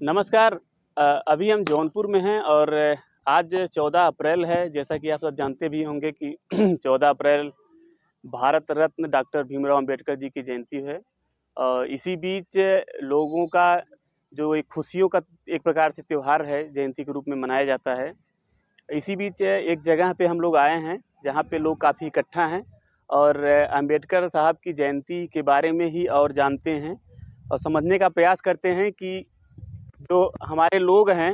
नमस्कार। अभी हम जौनपुर में हैं और आज 14 अप्रैल है। जैसा कि आप सब जानते भी होंगे कि 14 अप्रैल भारत रत्न डॉक्टर भीमराव अंबेडकर जी की जयंती है। इसी बीच लोगों का जो एक खुशियों का एक प्रकार से त्योहार है, जयंती के रूप में मनाया जाता है। इसी बीच एक जगह पे हम लोग आए हैं, जहाँ पे लोग काफ़ी इकट्ठा हैं और अंबेडकर साहब की जयंती के बारे में ही और जानते हैं और समझने का प्रयास करते हैं कि जो हमारे लोग हैं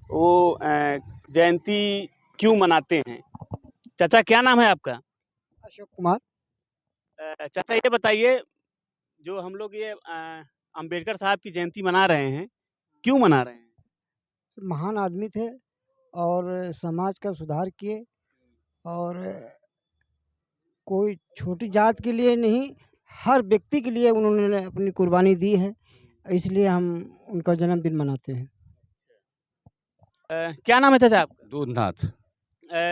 वो जयंती क्यों मनाते हैं। चाचा, क्या नाम है आपका? अशोक कुमार। चाचा, ये बताइए, जो हम लोग ये अंबेडकर साहब की जयंती मना रहे हैं, क्यों मना रहे हैं? महान आदमी थे और समाज का सुधार किए और कोई छोटी जात के लिए नहीं, हर व्यक्ति के लिए उन्होंने अपनी कुर्बानी दी है, इसलिए हम उनका जन्मदिन मनाते हैं। क्या नाम है चाचा आपका? दूधनाथ।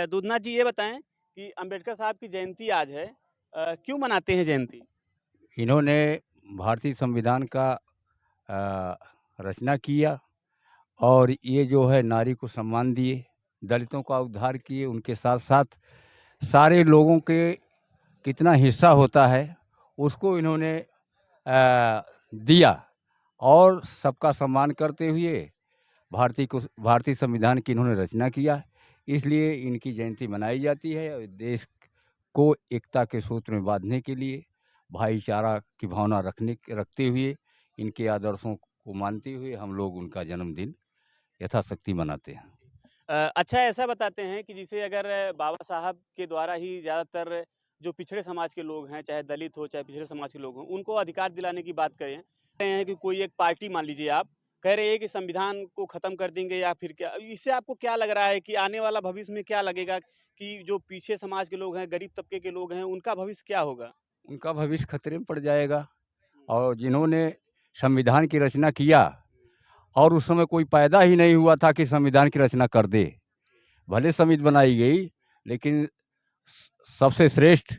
दूधनाथ जी, ये बताएं कि अंबेडकर साहब की जयंती आज है, क्यों मनाते हैं जयंती? इन्होंने भारतीय संविधान का रचना किया और ये जो है नारी को सम्मान दिए, दलितों का उद्धार किए, उनके साथ साथ सारे लोगों के कितना हिस्सा होता है उसको इन्होंने दिया और सबका सम्मान करते हुए भारतीय संविधान की इन्होंने रचना किया। इसलिए इनकी जयंती मनाई जाती है और देश को एकता के सूत्र में बांधने के लिए, भाईचारा की भावना रखते हुए, इनके आदर्शों को मानते हुए हम लोग उनका जन्मदिन यथाशक्ति मनाते हैं। अच्छा, ऐसा बताते हैं कि जैसे अगर बाबा साहब के द्वारा ही ज़्यादातर जो पिछड़े समाज के लोग हैं, चाहे दलित हो चाहे पिछड़े समाज के लोग हों, उनको अधिकार दिलाने की बात करें, कह रहे हैं कि कोई एक पार्टी मान लीजिए आप, कह रहे हैं कि संविधान को ख़त्म कर देंगे या फिर क्या? इससे आपको क्या लग रहा है कि आने वाला भविष्य में क्या लगेगा कि जो पीछे समाज के लोग हैं, गरीब तबके के लोग हैं, उनका भविष्य क्या होगा? उनका भविष्य खतरे में पड़ जाएगा और जिन्होंने संविधान की रचना किया और उस समय कोई पैदा ही नहीं हुआ था कि संविधान की रचना कर दे। भले समिति बनाई गई, लेकिन सबसे श्रेष्ठ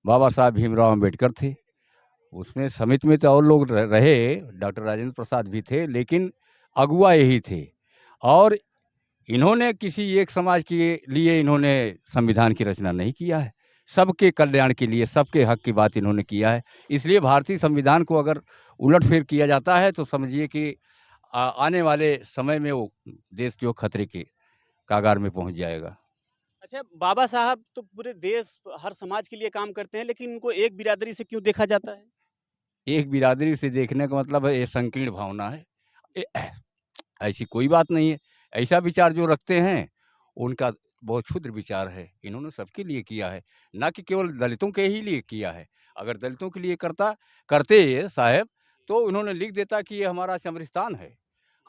बाबा साहब भीमराव अंबेडकर थे। उसमें समिति में तो और लोग रहे, डॉक्टर राजेंद्र प्रसाद भी थे, लेकिन अगुवा यही थे। और इन्होंने किसी एक समाज के लिए इन्होंने संविधान की रचना नहीं किया है, सबके कल्याण के लिए, सबके हक की बात इन्होंने किया है। इसलिए भारतीय संविधान को अगर उलटफेर किया जाता है तो समझिए कि आने वाले समय में वो देश जो खतरे के कागार में पहुंच जाएगा। अच्छा, बाबा साहब तो पूरे देश, हर समाज के लिए काम करते हैं, लेकिन उनको एक बिरादरी से क्यों देखा जाता है? एक बिरादरी से देखने का मतलब है ये संकीर्ण भावना है। ऐसी कोई बात नहीं है। ऐसा विचार जो रखते हैं उनका बहुत क्षुद्र विचार है। इन्होंने सबके लिए किया है, ना कि केवल दलितों के ही लिए किया है। अगर दलितों के लिए करते ये साहब, तो उन्होंने लिख देता कि ये हमारा चमरिस्तान है,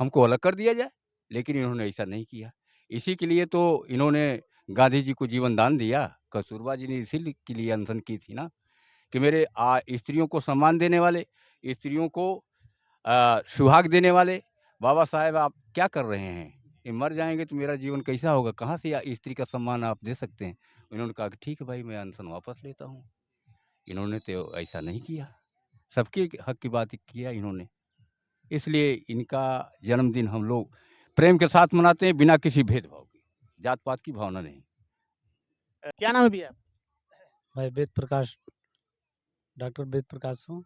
हमको अलग कर दिया जाए। लेकिन इन्होंने ऐसा नहीं किया। इसी के लिए तो इन्होंने गांधी जी को जीवन दान दिया। कस्तूरबा जी ने इसी के लिए अनशन की थी ना, कि मेरे स्त्रियों को सम्मान देने वाले, स्त्रियों को सुहाग देने वाले बाबा साहेब आप क्या कर रहे हैं? ये मर जाएँगे तो मेरा जीवन कैसा होगा? कहाँ से स्त्री का सम्मान आप दे सकते हैं? उन्होंने कहा कि ठीक है भाई, मैं अनशन वापस लेता हूँ। इन्होंने तो ऐसा नहीं किया, सबके हक की बात किया इन्होंने। इसलिए इनका जन्मदिन हम लोग प्रेम के साथ मनाते हैं, बिना किसी भेदभाव के, जात-पात की भावना नहीं। क्या नाम है भैया? मैं वेद प्रकाश, डॉक्टर वेद प्रकाश हूँ।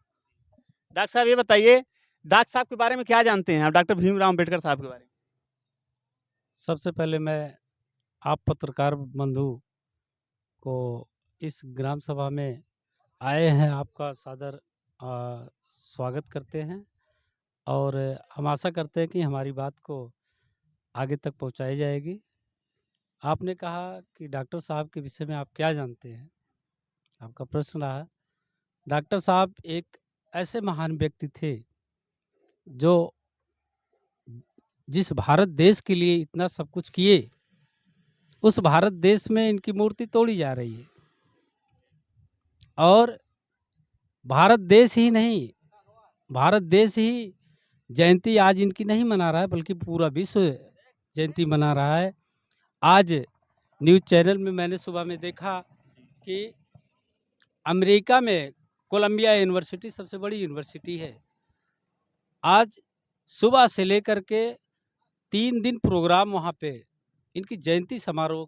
डॉक्टर साहब, ये बताइए, डॉक्टर साहब के बारे में क्या जानते हैं आप, डॉक्टर भीमराव अंबेडकर साहब के बारे में? सबसे पहले मैं आप पत्रकार बंधु को इस ग्राम सभा में आए हैं, आपका सादर स्वागत करते हैं और हम आशा करते हैं कि हमारी बात को आगे तक पहुंचाई जाएगी। आपने कहा कि डॉक्टर साहब के विषय में आप क्या जानते हैं, आपका प्रश्न रहा। डॉक्टर साहब एक ऐसे महान व्यक्ति थे जो जिस भारत देश के लिए इतना सब कुछ किए, उस भारत देश में इनकी मूर्ति तोड़ी जा रही है। और भारत देश ही नहीं, भारत देश ही जयंती आज इनकी नहीं मना रहा है, बल्कि पूरा विश्व जयंती मना रहा है। आज न्यूज़ चैनल में मैंने सुबह में देखा कि अमेरिका में कोलंबिया यूनिवर्सिटी सबसे बड़ी यूनिवर्सिटी है, आज सुबह से लेकर के 3 दिन प्रोग्राम वहाँ पे इनकी जयंती समारोह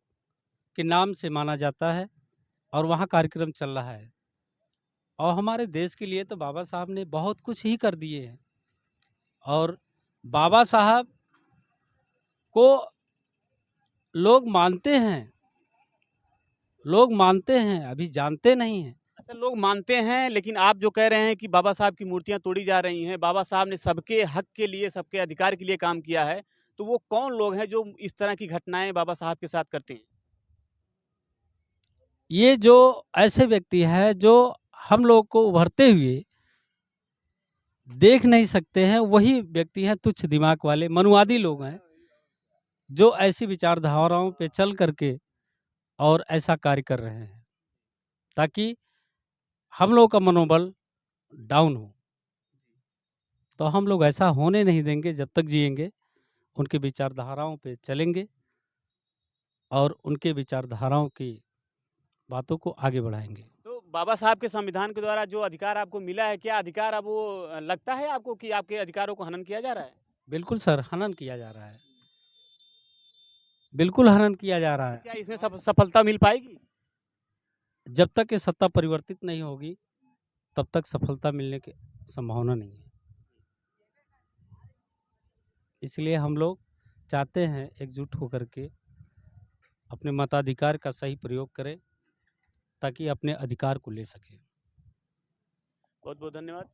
के नाम से माना जाता है और वहाँ कार्यक्रम चल रहा है। और हमारे देश के लिए तो बाबा साहब ने बहुत कुछ ही कर दिए हैं और बाबा साहब को लोग मानते हैं, अभी जानते नहीं हैं। अच्छा, लोग मानते हैं, लेकिन आप जो कह रहे हैं कि बाबा साहब की मूर्तियाँ तोड़ी जा रही हैं, बाबा साहब ने सबके हक के लिए, सबके अधिकार के लिए काम किया है, तो वो कौन लोग हैं जो इस तरह की घटनाएँ बाबा साहब के साथ करते हैं? ये जो ऐसे व्यक्ति हैं जो हम लोग को उभरते हुए देख नहीं सकते हैं, वही व्यक्ति हैं तुच्छ दिमाग वाले मनुवादी लोग हैं, जो ऐसी विचारधाराओं पे चल करके और ऐसा कार्य कर रहे हैं, ताकि हम लोग का मनोबल डाउन हो। तो हम लोग ऐसा होने नहीं देंगे, जब तक जिएंगे उनकी विचारधाराओं पे चलेंगे और उनके विचारधाराओं की बातों को आगे बढ़ाएंगे। तो बाबा साहब के संविधान के द्वारा जो अधिकार आपको मिला है, क्या अधिकार अब वो लगता है आपको कि आपके अधिकारों को हनन किया जा रहा है? बिल्कुल सर, हनन किया जा रहा है, बिल्कुल हनन किया जा रहा है। क्या इसमें सफलता मिल पाएगी? जब तक ये सत्ता परिवर्तित नहीं होगी, तब तक सफलता मिलने की संभावना नहीं है। इसलिए हम लोग चाहते हैं एकजुट होकर के अपने मताधिकार का सही प्रयोग करें, ताकि अपने अधिकार को ले सकें। बहुत-बहुत धन्यवाद।